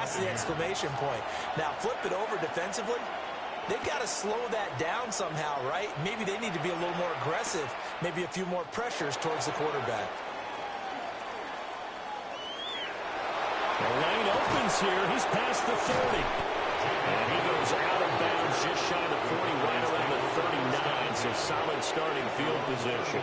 That's the exclamation point. Now, flip it over defensively. They've got to slow that down somehow, right? Maybe they need to be a little more aggressive, maybe a few more pressures towards the quarterback. The lane opens here. He's past the 30. And he goes out of bounds just shy of the 40, right around the 39. So solid starting field position.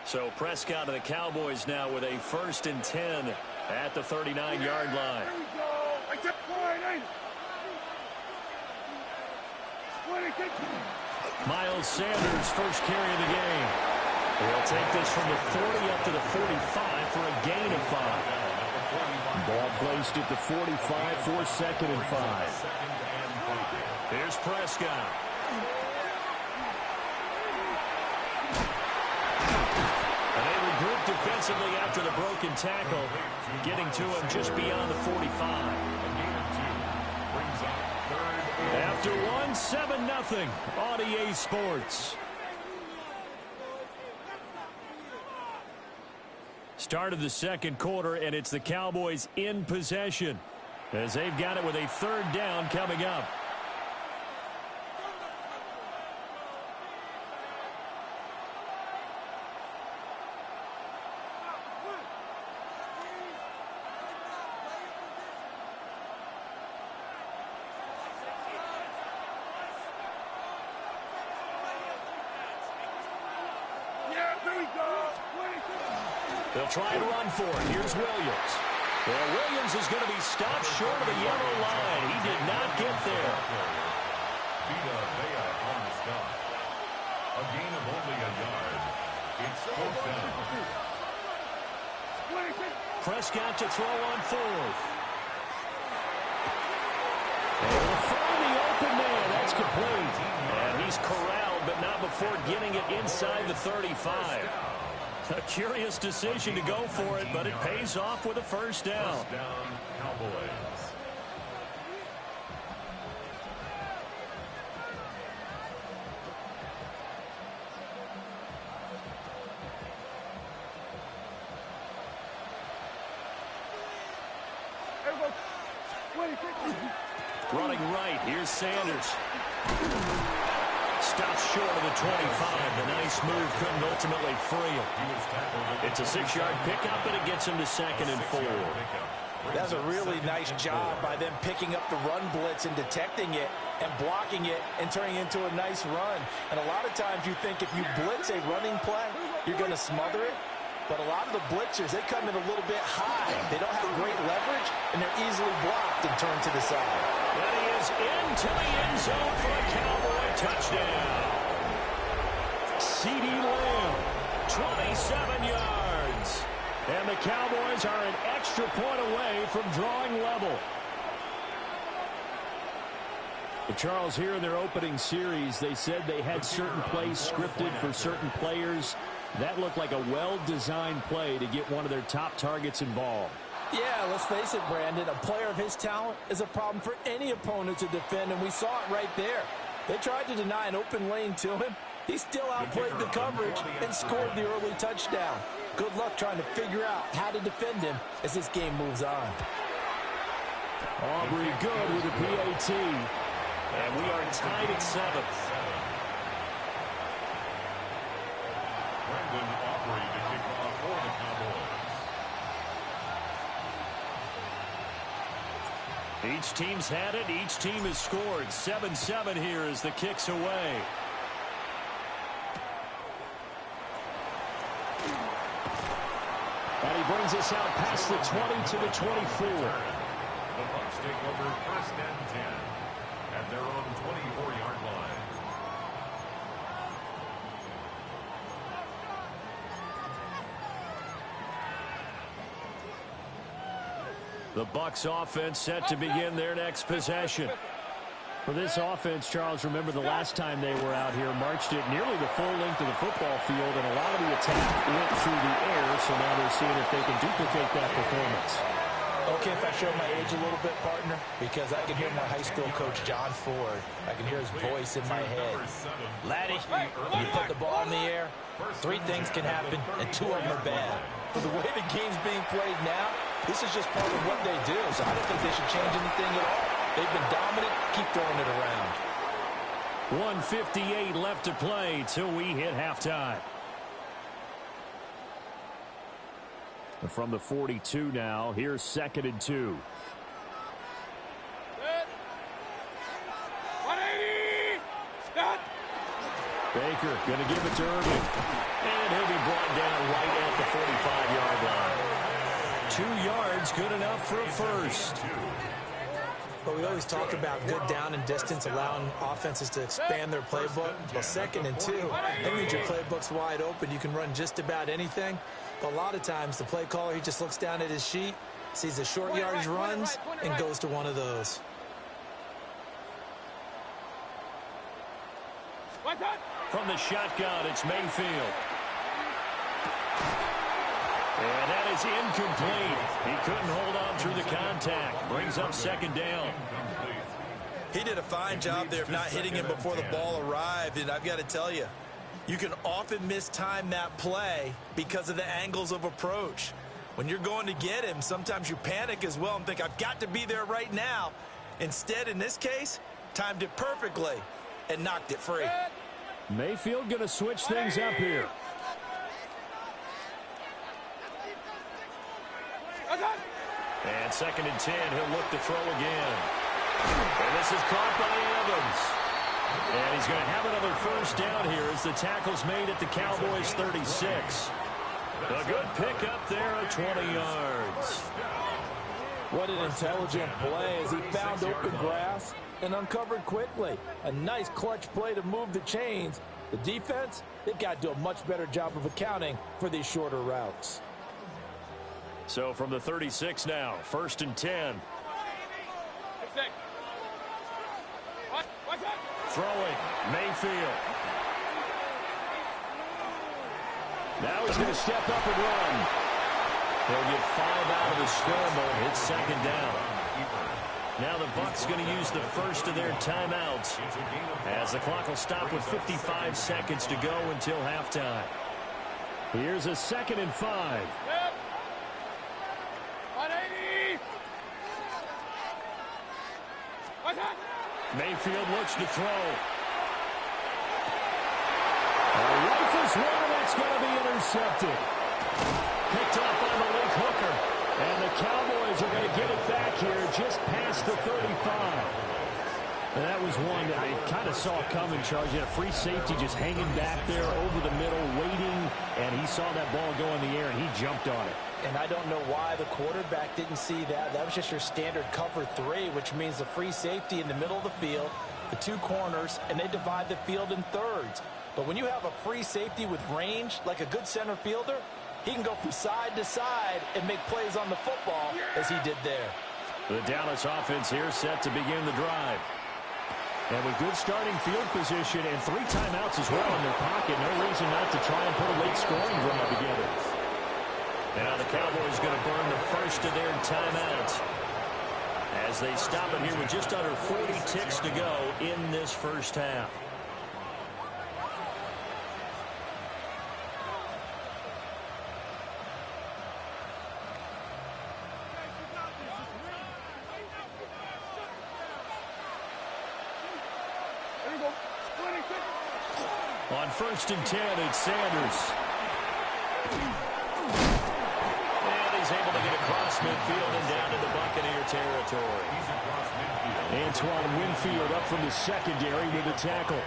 So Prescott and the Cowboys now with a 1st and 10 at the 39-yard line. Miles Sanders, first carry of the game. He'll take this from the 40 up to the 45 for a gain of 5. Ball placed at the 45 for 2nd and 5. Here's Prescott. Group defensively after the broken tackle, getting to him just beyond the 45. After 7-0 on EA Sports. Start of the 2nd quarter, and it's the Cowboys in possession as they've got it with a 3rd down coming up. They'll try and run for it. Here's Williams. Well, Williams is going to be stopped short of the yellow line. He did not get there. On the stop. A gain of only a yard. It's 4th down. Prescott to throw on 4th. And will find the open man. That's complete. And he's corralled, but not before getting it inside the 35. A curious decision to go for it, but it pays off with a 1st down. 1st down, Cowboys. Running right, here's Sanders. Stops short of the 25. The nice move couldn't ultimately free him. It's a 6-yard pickup, and it gets him to 2nd and 4. That's a really nice job by them picking up the run blitz and detecting it and blocking it and turning it into a nice run. And a lot of times you think if you blitz a running play, you're going to smother it. But a lot of the blitzers, they come in a little bit high. They don't have great leverage, and they're easily blocked and turned to the side. And he is into the end zone for a Cowboy touchdown. CeeDee Lamb, 27 yards. And the Cowboys are an extra point away from drawing level. But Charles, here in their opening series, they said they had certain plays scripted for certain players. That looked like a well-designed play to get one of their top targets involved. Yeah, let's face it, Brandon. A player of his talent is a problem for any opponent to defend, and we saw it right there. They tried to deny an open lane to him. He still outplayed the coverage and scored the early touchdown. Good luck trying to figure out how to defend him as this game moves on. Aubrey good with a PAT. And we are tied at 7. Brandon Aubrey to kick off for the Cowboys. Each team's had it. Each team has scored. 7-7 here as the kick's away. And he brings us out past the 20 to the 24. The Bucs take over 1st and 10 at their own 24-yard line. The Bucs offense set to begin their next possession. For this offense, Charles, remember the last time they were out here, marched it nearly the full length of the football field, and a lot of the attack went through the air, so now they're seeing if they can duplicate that performance. Okay, if I show my age a little bit, partner, because I can hear my high school coach, John Ford. I can hear his voice in my head. Laddie, when you put the ball in the air, 3 things can happen, and 2 of them are bad. For the way the game's being played now, this is just part of what they do, so I don't think they should change anything at all. They've been dominant. Keep throwing it around. 1:58 left to play till we hit halftime. From the 42 now, here's 2nd and 2. 180. Baker going to give it to Irving. And he'll be brought down right at the 45-yard line. 2 yards, good enough for a first. But we always talk about good down and distance, allowing offenses to expand their playbook. Well, 2nd and 2, that means your playbook's wide open. You can run just about anything. But a lot of times, the play caller, he just looks down at his sheet, sees the short yardage runs, and goes to one of those. From the shotgun, it's Mayfield. And that is incomplete. He couldn't hold on through the contact. Brings up 2nd down. He did a fine job there of not hitting him before the ball arrived. And I've got to tell you, you can often mistime that play because of the angles of approach. When you're going to get him, sometimes you panic as well and think, I've got to be there right now. Instead, in this case, timed it perfectly and knocked it free. Mayfield going to switch things up here. And 2nd and 10, he'll look to throw again. And this is caught by Evans. And he's going to have another first down here as the tackle's made at the Cowboys' 36. A good pickup there at 20 yards. What an intelligent play as he found open grass and uncovered quickly. A nice clutch play to move the chains. The defense, they've got to do a much better job of accounting for these shorter routes. So from the 36 now, 1st and 10. Throwing, Mayfield. Now he's going to step up and run. He'll get 5 out of the scramble. It's 2nd down. Now the Bucs going to use the first of their timeouts as the clock will stop with 55 seconds to go until halftime. Here's a 2nd and 5. 180. Mayfield looks to throw. Rifles one, and that's going to be intercepted. Picked up by the left hooker. And the Cowboys are going to get it back here just past the 35. And that was one that they kind of saw coming, Charles. You had a free safety just hanging back there over the middle, waiting, and he saw that ball go in the air, and he jumped on it. And I don't know why the quarterback didn't see that. That was just your standard cover 3, which means the free safety in the middle of the field, the 2 corners, and they divide the field in thirds. But when you have a free safety with range, like a good center fielder, he can go from side to side and make plays on the football as he did there. The Dallas offense here set to begin the drive. And with good starting field position and 3 timeouts as well in their pocket, no reason not to try and put a late scoring drive together. And now the Cowboys going to burn the first of their timeouts as they stop it here with just under 40 ticks to go in this first half. On 1st and 10, it's Sanders. And he's able to get across midfield and down to the Buccaneer territory. Antoine Winfield up from the secondary with a tackle.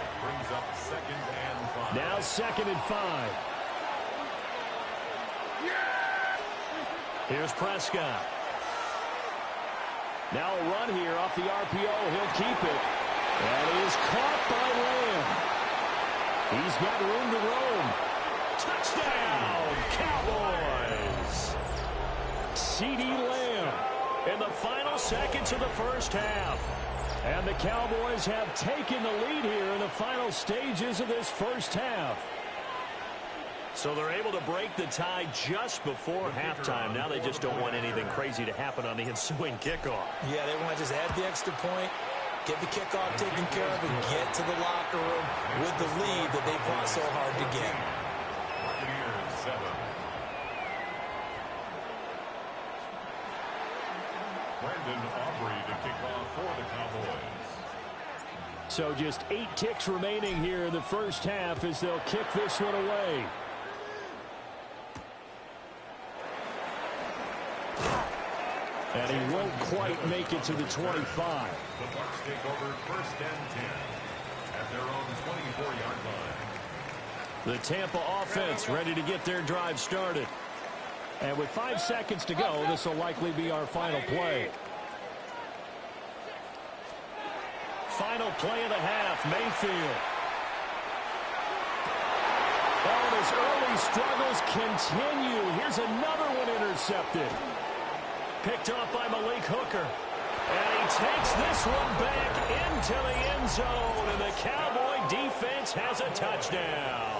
Now 2nd and 5. Here's Prescott. Now a run here off the RPO. He'll keep it. And he is caught by Lamb. He's got room to roam. Touchdown, Cowboys. CeeDee Lamb in the final seconds of the first half. And the Cowboys have taken the lead here in the final stages of this first half. So they're able to break the tie just before halftime. Now they just don't want anything crazy to happen on the ensuing kickoff. Yeah, they want to just add the extra point, get the kickoff taken care of, and get to the locker room with the lead that they fought so hard to get. Buccaneers 7. Brandon Aubrey to kick off for the Cowboys. So just 8 ticks remaining here in the first half as they'll kick this one away. And he won't quite make it to the 25. The Bucs take over 1st and 10 at their own 24-yard line. The Tampa offense ready to get their drive started. And with 5 seconds to go, this will likely be our final play. Final play of the half, Mayfield. Oh, and his early struggles continue. Here's another one intercepted. Picked off by Malik Hooker. And he takes this one back into the end zone. And the Cowboy defense has a touchdown.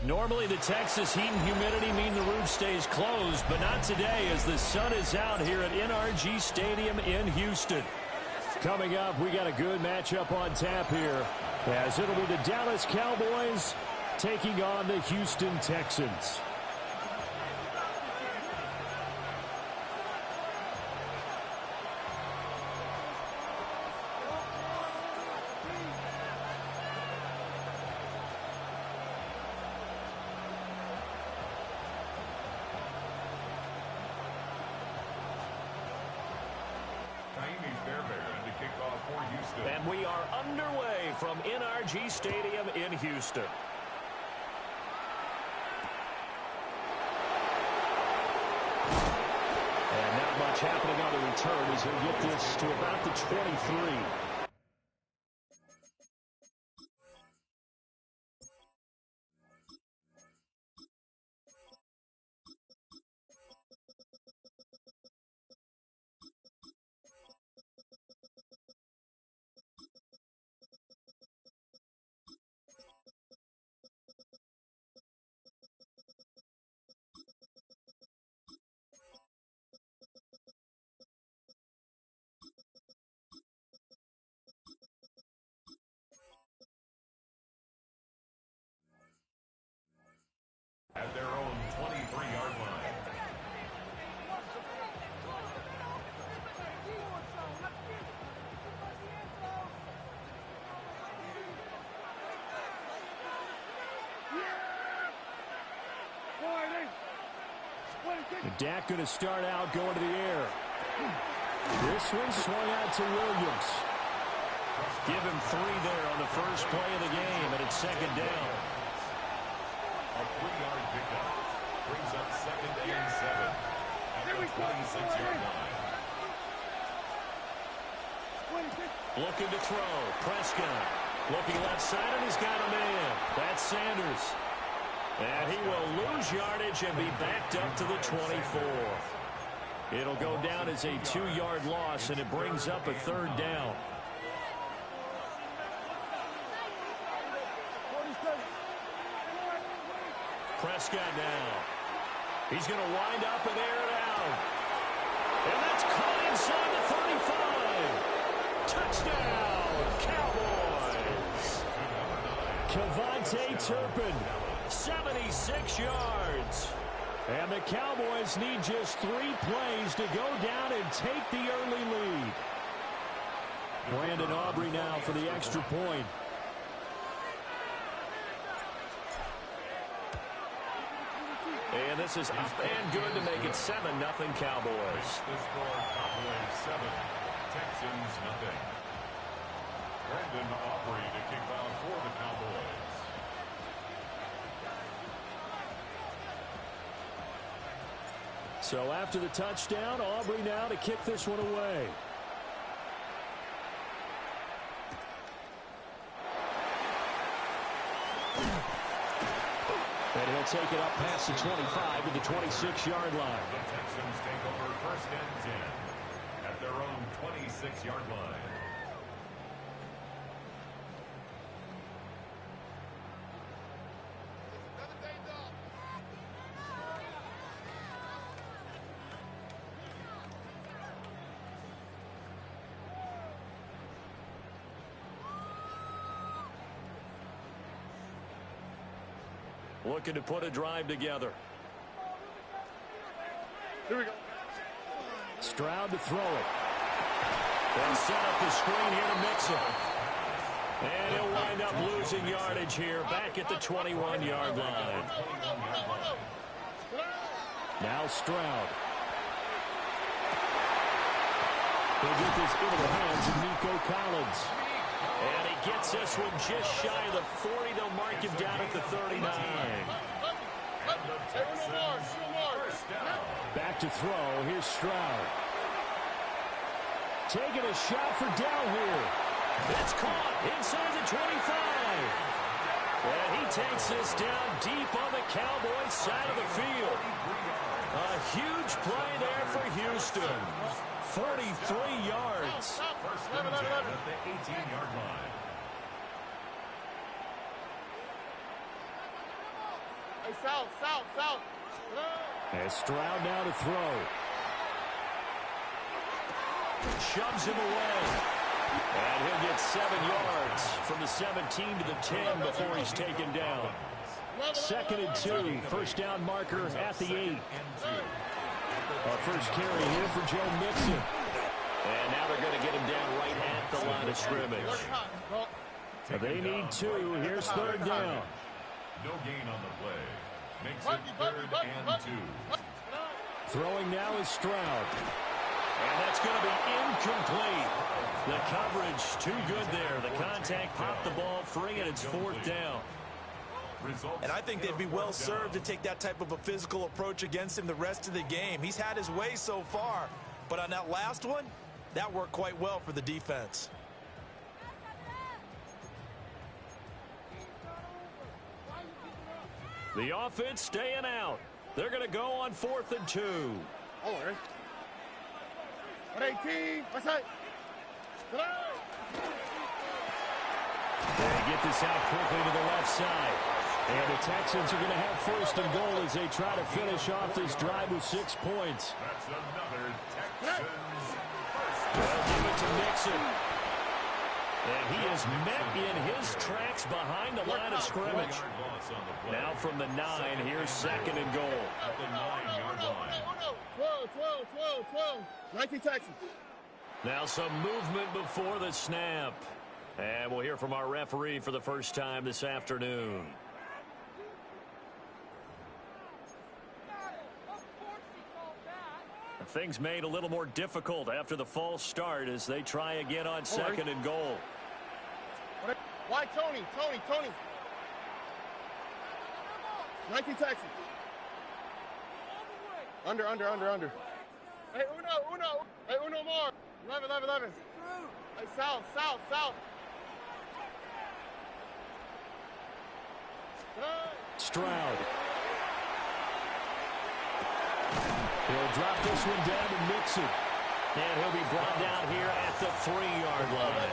Normally the Texas heat and humidity mean the roof stays closed, but not today as the sun is out here at NRG Stadium in Houston. Coming up, we got a good matchup on tap here, as it'll be the Dallas Cowboys taking on the Houston Texans. And we are underway from NRG Stadium in Houston. And not much happening on the return as he'll get this to about the 23. At their own 23-yard line. And Dak going to start out going to the air. This one swung out to Williams. Give him 3 there on the first play of the game, and it's second down. A 3-yard pickup brings up 2nd and 7 at the 26-yard line. Looking to throw. Prescott looking left side, and he's got a man. That's Sanders. And he will lose yardage and be backed up to the 24. It'll go down as a 2-yard loss, and it brings up a 3rd down. Prescott now. He's going to wind up and air it out. And that's caught inside the 35. Touchdown, Cowboys. Kevontae Turpin, 76 yards. And the Cowboys need just 3 plays to go down and take the early lead. Brandon Aubrey now for the extra point. And this is up and good to make it 7-0 Cowboys. The score, Cowboys 7, Texans nothing. Brandon Aubrey to kick out for the Cowboys. So after the touchdown, Aubrey now to kick this one away. And he'll take it up past the 25 to the 26-yard line. The Texans take over 1st and 10 at their own 26-yard line. Looking to put a drive together. Here we go. Stroud to throw it. And set up the screen here to Mixon. And he'll wind up losing yardage here back at the 21-yard line. Now Stroud. He'll get this into the hands of Nico Collins. And he gets this one just shy of the 40. They'll mark him down at the 39. Back to throw. Here's Stroud. Taking a shot for Dell here. It's caught inside the 25. And he takes this down deep on the Cowboys side of the field. A huge play there for Houston. 43 yards. First and 10 at the 18-yard line. Hey, south. And Stroud now to throw. Shoves him away. And he'll get 7 yards from the 17 to the 10 before he's taken down. 2nd and 2. First down marker at the 8. Our first carry here for Joe Mixon. And now they're going to get him down right at the line of scrimmage. They need 2. Here's 3rd down. No gain on the play. Makes it 3rd and 2. Throwing now is Stroud. And that's going to be incomplete. The coverage too good there. The contact popped the ball free, and it's 4th down. And I think they'd be well served to take that type of a physical approach against him the rest of the game. He's had his way so far. But on that last one, that worked quite well for the defense. The offense staying out. They're going to go on 4th and 2. All right. 118. What's that? They get this out quickly to the left side. And the Texans are going to have 1st and goal as they try to finish off this drive with 6 points. That's another Texans first. They'll give it to Mixon. And he is met in his tracks behind the line of scrimmage. Now from the 9, here's 2nd and goal. At the 9-yard line. 12. 19 Texans. Now some movement before the snap. And we'll hear from our referee for the first time this afternoon. Things made a little more difficult after the false start as they try again on 2nd and goal. Why Tony? 19 Texans. Under. Hey, Uno. Hey, Uno more. 11. Hey, south. Stroud. He'll drop this one down to Mixon. And he'll be brought down here at the 3-yard line.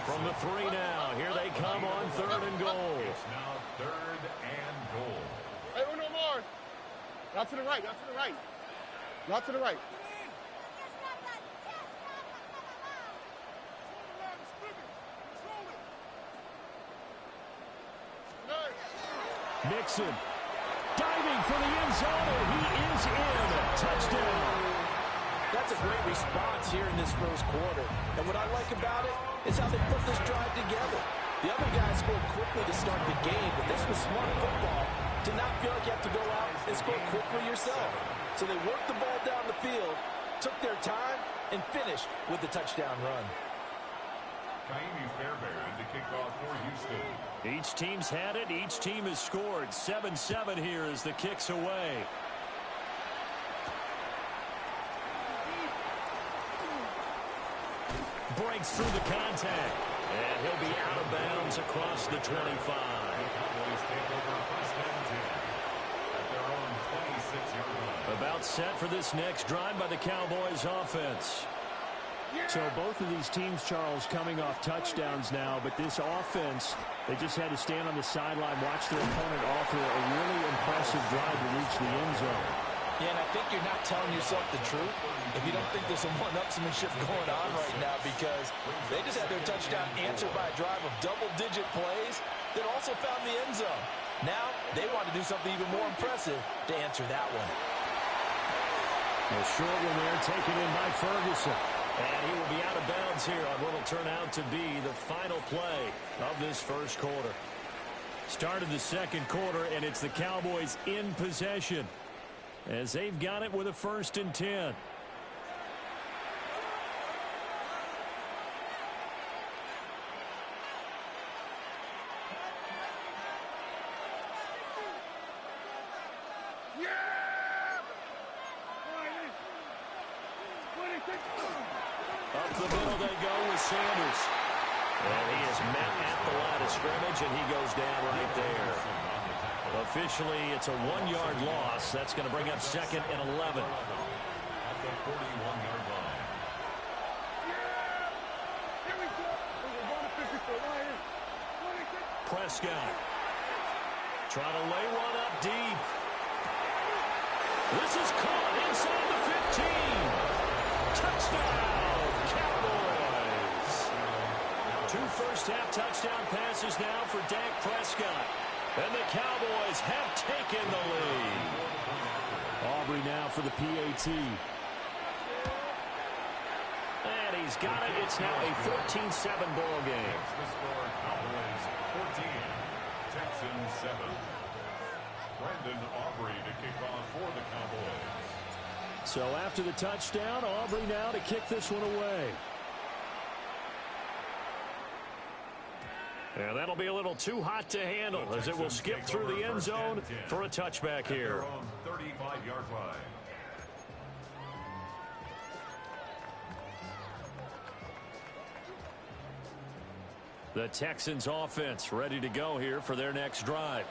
From the 3 now, here they come on 3rd and goal. It's now 3rd and goal. Hey, Uno more. Not to the right. Not to the right. Mixon diving for the end zone, and he is in. Touchdown. That's a great response here in this first quarter. And what I like about it is how they put this drive together. The other guys scored quickly to start the game, but this was smart football to not feel like you have to go out and score quickly yourself. So they worked the ball down the field, took their time, and finished with the touchdown run. Kaimi Fairbairn to kick off for Houston. Each team's had it. Each team has scored. 7-7 here as the kick's away. Breaks through the contact. And he'll be out of bounds across the 25. Cowboys take over 1st and 10 at their own 26-yard line. About set for this next drive by the Cowboys offense. So both of these teams, Charles, coming off touchdowns now, but this offense, they just had to stand on the sideline, watch their opponent offer a really impressive drive to reach the end zone. Yeah, and I think you're not telling yourself the truth if you don't think there's some one-upsmanship going on right now, because they just had their touchdown answered by a drive of double-digit plays that also found the end zone. Now they want to do something even more impressive to answer that one. A short one there taken in by Ferguson. And he will be out of bounds here on what will turn out to be the final play of this first quarter. Started the second quarter, and it's the Cowboys in possession as they've got it with a 1st and 10. Up the middle they go with Sanders. And he is met at the line of scrimmage, and he goes down right there. Officially, it's a 1-yard loss. That's going to bring up 2nd and 11. At the 41-yard line. Prescott trying to lay one up deep. This is caught inside the 15. Touchdown, Cowboys. 2 first-half touchdown passes now for Dak Prescott. And the Cowboys have taken the lead. Aubrey now for the PAT. And he's got it. It's now a 14-7 ball game. The score, Cowboys 14, Texans 7. Brandon Aubrey to kick off for the Cowboys. So after the touchdown, Aubrey now to kick this one away. And that'll be a little too hot to handle as it will skip through the end zone for a touchback here. 35-yard line. The Texans offense ready to go here for their next drive.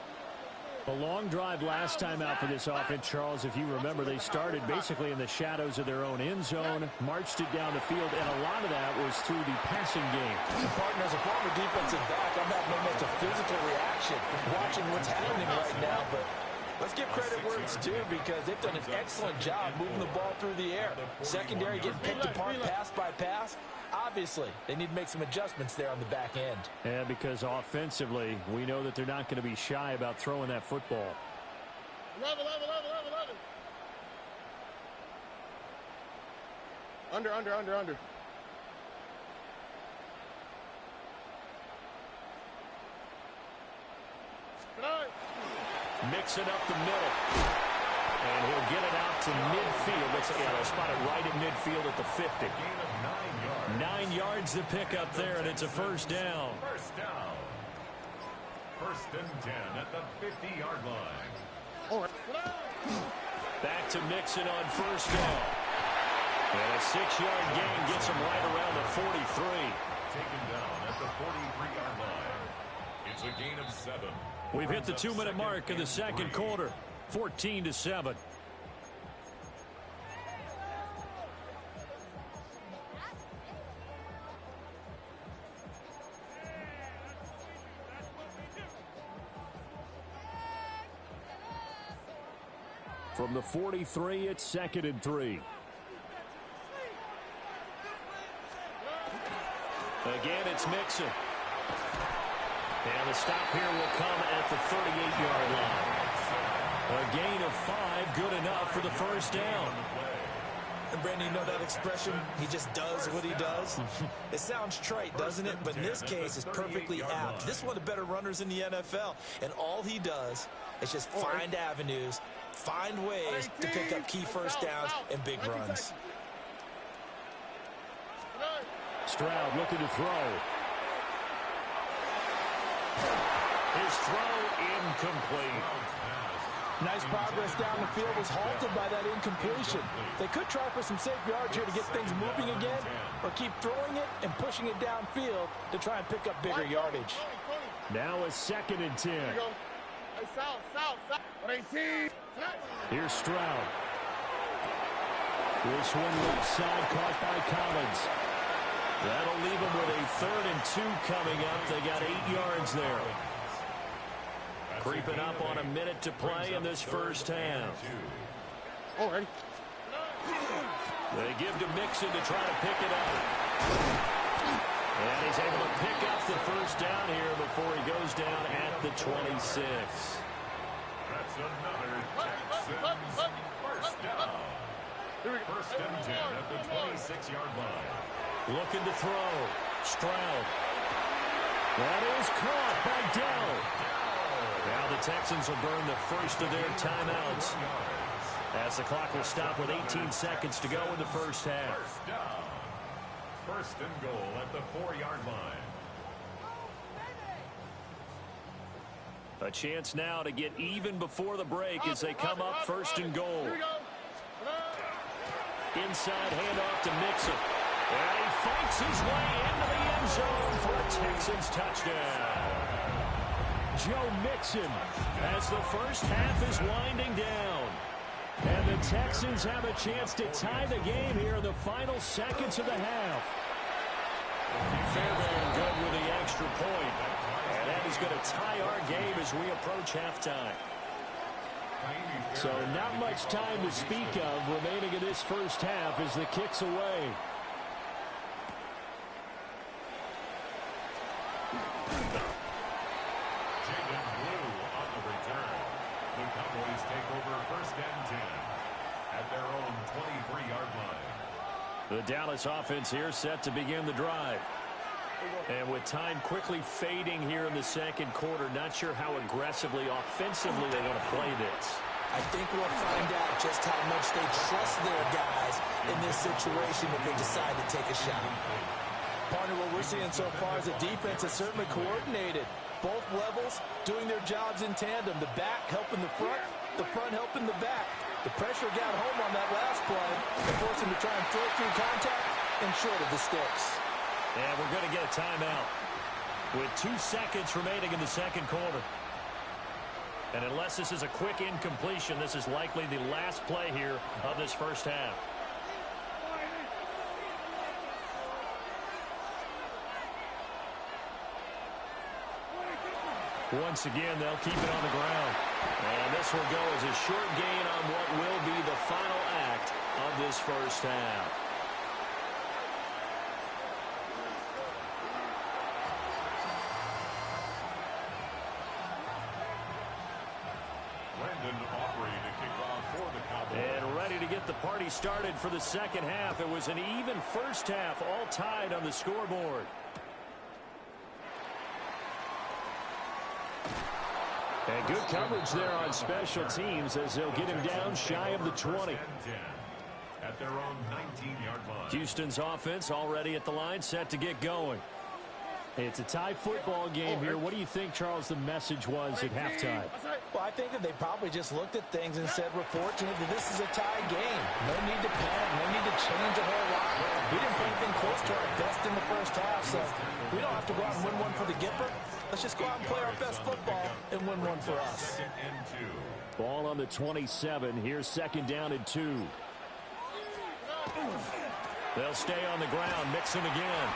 A long drive last time out for this offense, Charles. If you remember, they started basically in the shadows of their own end zone, marched it down the field, and a lot of that was through the passing game. And partner, as a former defensive back, I'm having almost a physical reaction watching what's happening right now. But let's give credit where it's due because they've done an excellent job moving the ball through the air. Secondary getting picked apart pass by pass. Obviously, they need to make some adjustments there on the back end. And because offensively, we know that they're not going to be shy about throwing that football. 11. Under. Mix it up the middle. And he'll get it out to midfield. They'll spot it right at midfield at the 50. Gain of 9 yards. 9 yards to pick up there, and it's a first down. First down. First and 10 at the 50-yard line. All right. Back to Mixon on first down. And a 6-yard gain gets him right around the 43. Taken down at the 43-yard line. It's a gain of 7. We've hit the 2-minute mark in the second quarter. 14-7. From the 43, it's 2nd and 3. Again, it's Mixon. And the stop here will come at the 38-yard line. A gain of 5, good enough for the first down. And Brandon, you know that expression? He just does what he does. It sounds trite, doesn't it? But in this case, it's perfectly apt. This is one of the better runners in the NFL. And all he does is just find avenues, find ways to pick up key first downs and big runs. Stroud looking to throw. His throw incomplete. Nice progress down the field was halted by that incompletion. They could try for some safe yards here to get things moving again, or keep throwing it and pushing it downfield to try and pick up bigger yardage. Now a 2nd and 10. Here we go. Hey, south. 18. Here's Stroud. This one left side caught by Collins. That'll leave them with a 3rd and 2 coming up. They got 8 yards there. Creeping up on a minute to play in this first half. All right. They give to Mixon to try to pick it up. And he's able to pick up the first down here before he goes down at the 26. That's another Texans first down. First and 10 at the 26-yard line. Looking to throw. Stroud. That is caught by Dell. Now the Texans will burn the first of their timeouts as the clock will stop with 18 seconds to go in the first half. First down. First and goal at the 4-yard line. A chance now to get even before the break as they come up first and goal. Inside handoff to Mixon. And he fights his way into the end zone for a Texans touchdown. Joe Mixon as the first half is winding down. And the Texans have a chance to tie the game here in the final seconds of the half. Fairbairn good with the extra point. And that is going to tie our game as we approach halftime. So not much time to speak of remaining in this first half as the kick's away. Cowboys take over 1st and 10 at their own 23-yard line. The Dallas offense here set to begin the drive. And with time quickly fading here in the second quarter, not sure how aggressively, offensively they're going to play this. I think we'll find out just how much they trust their guys in this situation if they decide to take a shot. Partner, what we're seeing so far is the defense is certainly coordinated. Both levels doing their jobs in tandem. The back helping the front helping the back. The pressure got home on that last play and forced him to try and throw through contact and short of the sticks. And we're going to get a timeout with 2 seconds remaining in the second quarter. And unless this is a quick incompletion, this is likely the last play here of this first half. Once again, they'll keep it on the ground. And this will go as a short gain on what will be the final act of this first half. And ready to get the party started for the second half. It was an even first half, all tied on the scoreboard. And good coverage there on special teams as they'll get him down shy of the 20. At their own 19-yard line. Houston's offense already at the line, set to get going. It's a tie football game here. What do you think, Charles, the message was at halftime? Well, I think that they probably just looked at things and said, we're fortunate that this is a tie game. No need to panic. No need to change a whole lot. We didn't play anything close to our best in the first half, so we don't have to go out and win one for the Gipper. Let's just go out and play our best football and win one for us. Ball on the 27. Here's 2nd down and 2. They'll stay on the ground. Mixon again.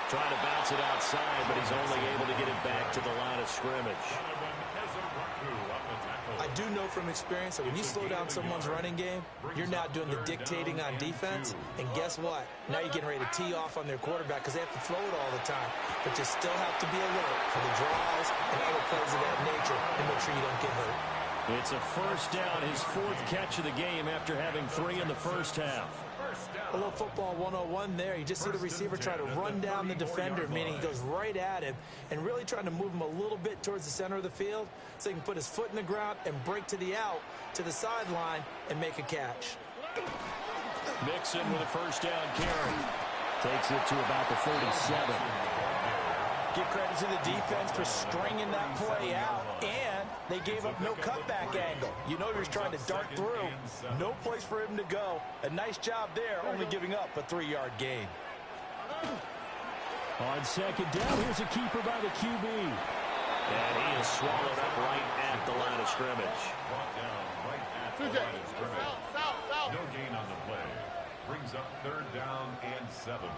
Trying to bounce it outside, but he's only able to get it back to the line of scrimmage. I do know from experience that when you slow down someone's running game, you're now doing the dictating on defense. And guess what? Now you're getting ready to tee off on their quarterback because they have to throw it all the time. But you still have to be alert for the draws and other plays of that nature and make sure you don't get hurt. It's a first down, his 4th catch of the game after having 3 in the first half. A little football 101 there. You just see the receiver try to run down the defender, meaning he goes right at him and really trying to move him a little bit towards the center of the field so he can put his foot in the ground and break to the out, to the sideline, and make a catch. Mixon with a first down carry. Takes it to about the 47. Give credit to the defense for stringing that play out, and they gave up no cutback angle. You know he was trying to dart through. No place for him to go. A nice job there, only giving up a 3-yard gain. On 2nd down, here's a keeper by the QB. And he is swallowed up right at the line of scrimmage. No gain on the play. Brings up 3rd down and 7.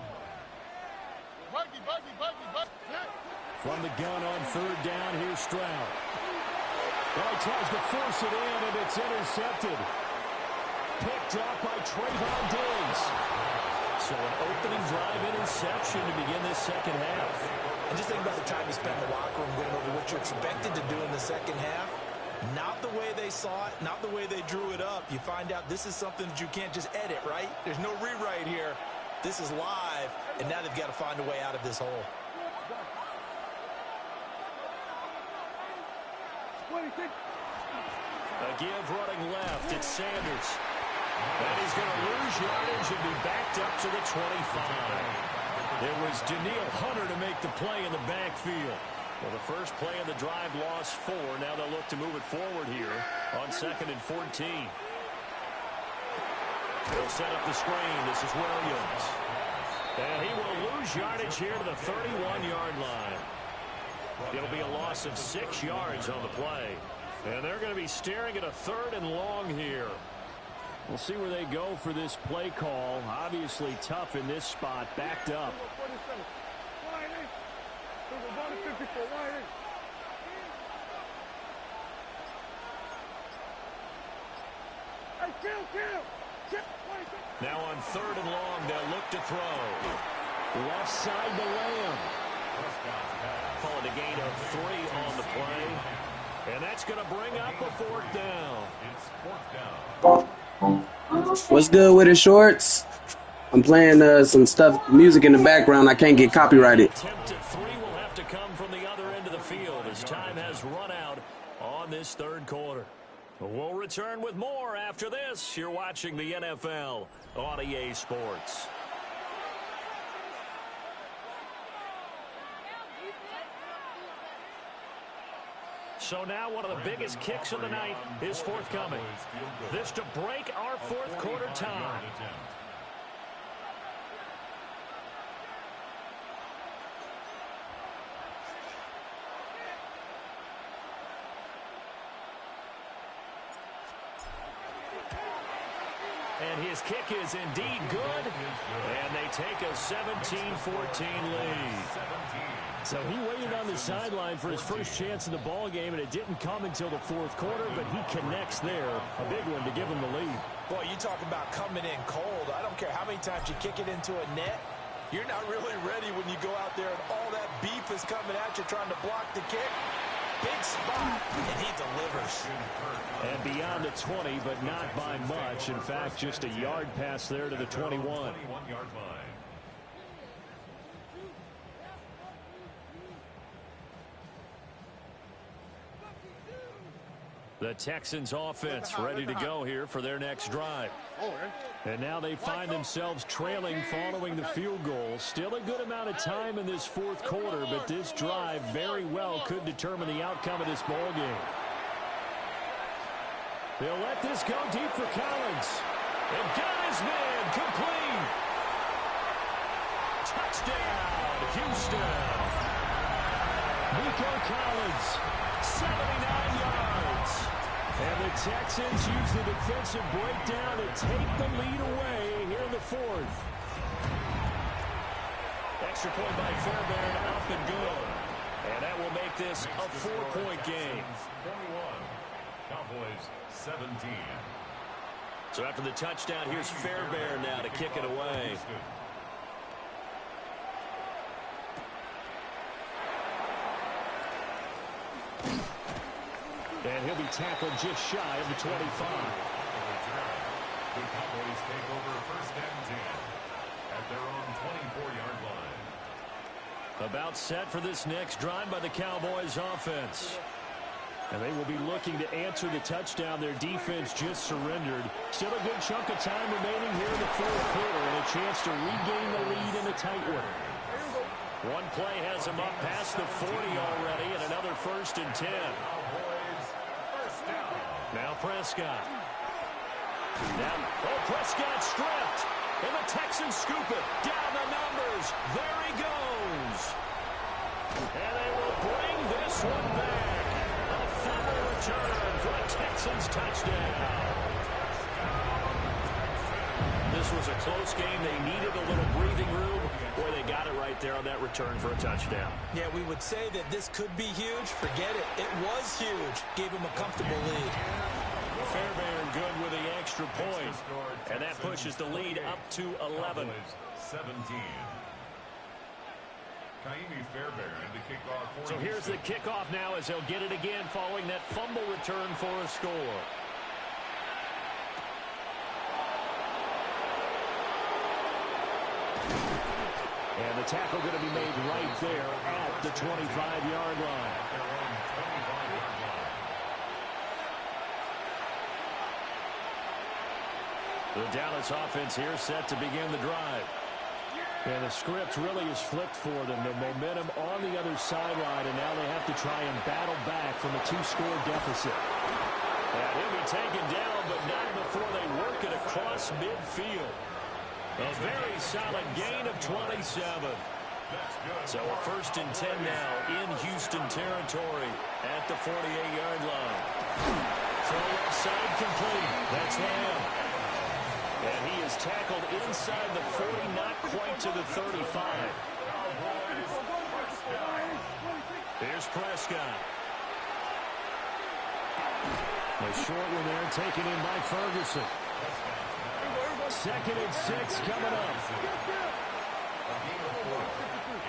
From the gun on 3rd down, here's Stroud. Well, he tries to force it in, and it's intercepted. Picked up by Trayvon Diggs. So an opening drive interception to begin this second half. And just think about the time you spent in the locker room going over what you expected to do in the second half. Not the way they saw it, not the way they drew it up. You find out this is something that you can't just edit, right? There's no rewrite here. This is live, and now they've got to find a way out of this hole. A give running left. It's Sanders. And he's going to lose yardage and be backed up to the 25. It was Danielle Hunter to make the play in the backfield. Well, the first play of the drive lost 4. Now they'll look to move it forward here on 2nd and 14. They'll set up the screen. This is Williams. And he will lose yardage here to the 31-yard line. It'll be a loss of 6 yards on the play. And they're going to be staring at a 3rd and long here. We'll see where they go for this play call. Obviously tough in this spot, backed up. Now on 3rd and long, they'll look to throw. Left side to Lamb. Call it a gain of 3 on the play. And that's going to bring up a fourth down. It's fourth down. What's good with it, Shorts? I'm playing some music in the background. I can't get copyrighted. Attempt at 3 will have to come from the other end of the field as time has run out on this third quarter. We'll return with more after this. You're watching the NFL on EA Sports. So now one of the biggest kicks of the night is forthcoming. This to break our fourth quarter tie. And his kick is indeed good. And they take a 17-14 lead. So he waited on the sideline for his first chance in the ball game, and it didn't come until the fourth quarter, but he connects there. A big one to give him the lead. Boy, you talk about coming in cold. I don't care how many times you kick it into a net. You're not really ready when you go out there and all that beef is coming at you trying to block the kick. Big spot, and he delivers. And beyond the 20, but not by much. In fact, just a yard pass there to the 21. 21-yard line. The Texans offense ready to go here for their next drive. And now they find themselves trailing following the field goal. Still a good amount of time in this fourth quarter, but this drive very well could determine the outcome of this ball game. They'll let this go deep for Collins. And got his man complete. Touchdown, Houston. Nico Collins, 79 yards. And the Texans use the defensive breakdown to take the lead away here in the fourth. Extra point by Fairbairn, up and good. And that will make this a 4-point game. 21. Cowboys 17. So after the touchdown, here's Fairbairn now to kick it away. And he'll be tackled just shy of the 25. The Cowboys take over first and 10 at their own 24-yard line. About set for this next drive by the Cowboys offense. And they will be looking to answer the touchdown their defense just surrendered. Still a good chunk of time remaining here in the fourth quarter and a chance to regain the lead in a tight one. One play has him up past the 40 already and another first and 10. Now Prescott. Prescott stripped. And the Texans scoop it. Down the numbers. There he goes. And they will bring this one back. A fumble return for a Texans touchdown. This was a close game. They needed a little breathing room. Boy, they got it right there on that return for a touchdown. Yeah, we would say that this could be huge. Forget it. It was huge. Gave him a comfortable lead. Fairbairn good with the extra point. And that pushes the lead up to 11. 17. Kaimi Fairbairn to kick off. So here's the kickoff now as they'll get it again following that fumble return for a score. And the tackle going to be made right there at the 25-yard line. The Dallas offense here set to begin the drive. And the script really is flipped for them. The momentum on the other sideline, and now they have to try and battle back from a 2-score deficit. And he'll be taken down, but not before they work it across midfield. A very solid gain of 27. So a first and 10 now in Houston territory at the 48-yard line. Throw left side complete. That's Lamb. And he is tackled inside the 40, not quite to the 35. Here's Prescott. A short one there taken in by Ferguson. 2nd and 6 coming up.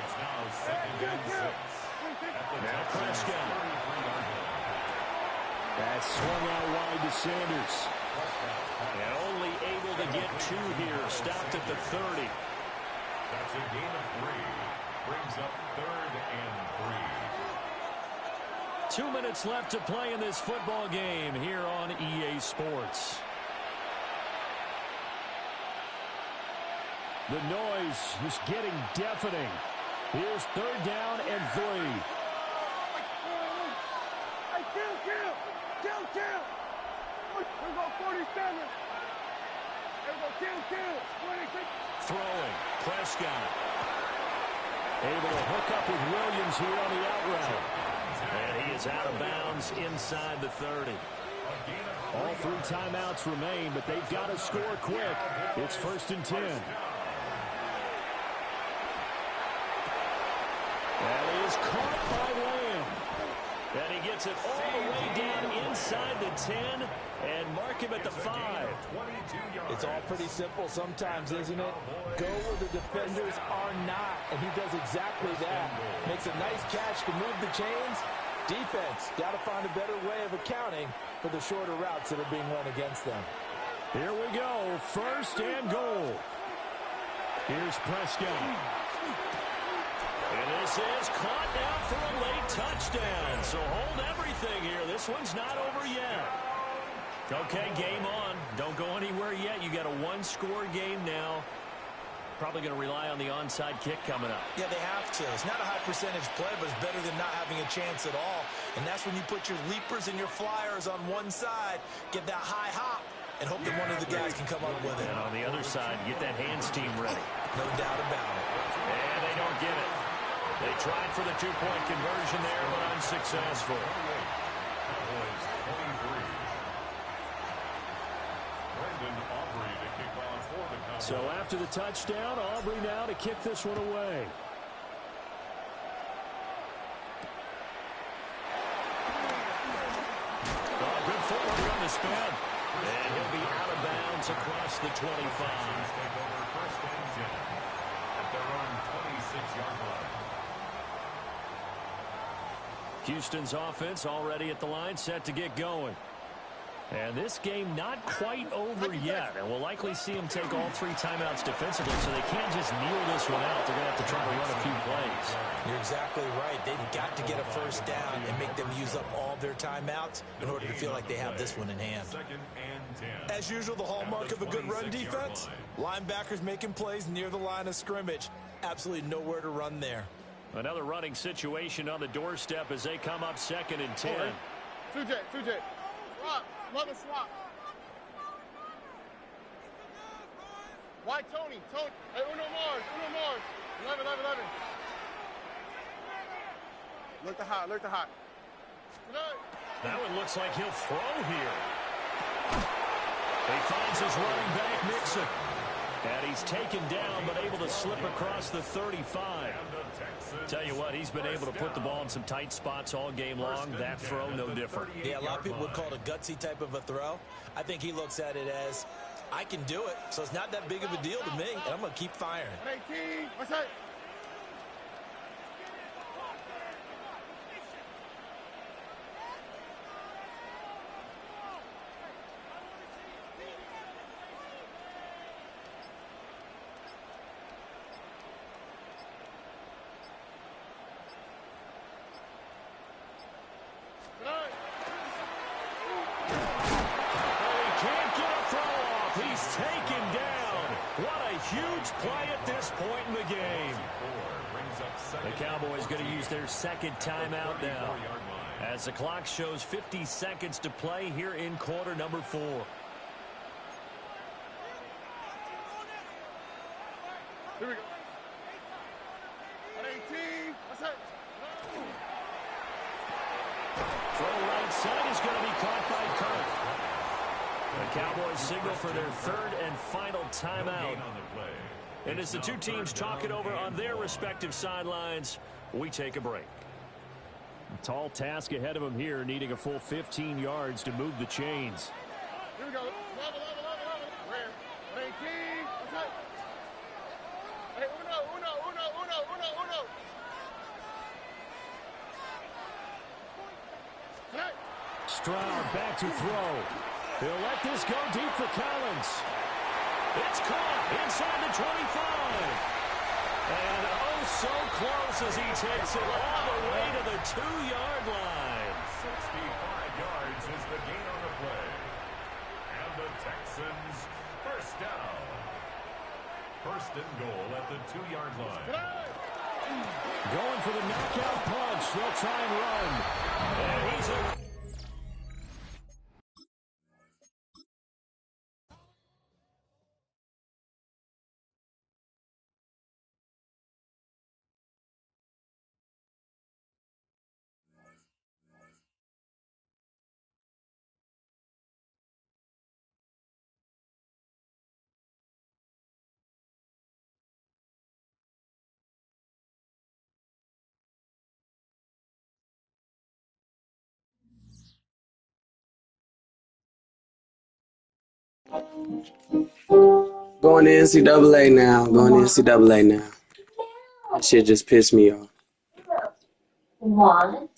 It's now 2nd and 6. Now Prescott. That's swung out wide to Sanders. And only able to get 2 here. Stopped at the 30. That's a gain of 3. Brings up 3rd and 3. 2 minutes left to play in this football game here on EA Sports. The noise is getting deafening. Here's 3rd down and 3. Hey, kill. Here we go, 47. Here we go, kill. 26. Throwing. Prescott. Able to hook up with Williams here on the out route. And he is out of bounds inside the 30. All 3 timeouts remain, but they've got to score quick. It's 1st and 10. That is caught by Lamb. And he gets it all the way down inside the 10 and mark him at the 5. It's all pretty simple sometimes, isn't it? Go where the defenders are not, and he does exactly that. Makes a nice catch to move the chains. Defense, got to find a better way of accounting for the shorter routes that are being run against them. Here we go, 1st and goal. Here's Prescott. And this is caught down for a late touchdown. So hold everything here. This one's not over yet. Okay, game on. Don't go anywhere yet. You got a 1-score game now. Probably going to rely on the onside kick coming up. Yeah, they have to. It's not a high percentage play, but it's better than not having a chance at all. And that's when you put your leapers and your flyers on one side, get that high hop, and hope that one of the guys can come up with it. And on the other side, get that hands team ready. No doubt about it. And they don't get it. They tried for the 2-point conversion there, but unsuccessful. So after the touchdown, Aubrey now to kick this one away. Oh, good footwork on the spin. And he'll be out of bounds across the 25. First and 10 at their own 26-yard line. Houston's offense already at the line, set to get going. And this game not quite over yet. And we'll likely see them take all 3 timeouts defensively, so they can't just kneel this one out. They're going to have to try to run a few plays. You're exactly right. They've got to get a 1st down and make them use up all their timeouts in order to feel like they have this one in hand. 2nd and 10. As usual, the hallmark of a good run defense, linebackers making plays near the line of scrimmage. Absolutely nowhere to run there. Another running situation on the doorstep as they come up 2nd and 10. 2J. Swap. Love a swap. Why Tony? Hey, Uno Mars. 11. Look the hot. That one looks like he'll throw here. He finds his running back, Nixon. And he's taken down, but able to slip across the 35. Tell you what, he's been able to put the ball in some tight spots all game long. That throw, no different. Yeah, a lot of people would call it a gutsy type of a throw. I think he looks at it as, I can do it, so it's not that big of a deal to me, and I'm going to keep firing. 18. What's that? Huge play at this point in the game. The Cowboys going to use their 2nd timeout now as the clock shows 50 seconds to play here in quarter number 4. Here we go. 18. What's that? Throw right side is going to be caught by Kirk. The Cowboys signal for their 3rd and final timeout. And as the 2 teams talk it over on their respective sidelines, we take a break. A tall task ahead of them here, needing a full 15 yards to move the chains. Here we go. 11. Where? 18. What's that? Hey, Uno. Stroud back to throw. He'll let this go deep for Collins. It's caught inside the 25. And oh, so close as he takes it all the way to the 2-yard line. 65 yards is the gain on the play. And the Texans first down. First and goal at the 2-yard line. Going for the knockout punch. They'll try and run. And he's a... Going to NCAA now. Going to NCAA now. That shit just pissed me off. What?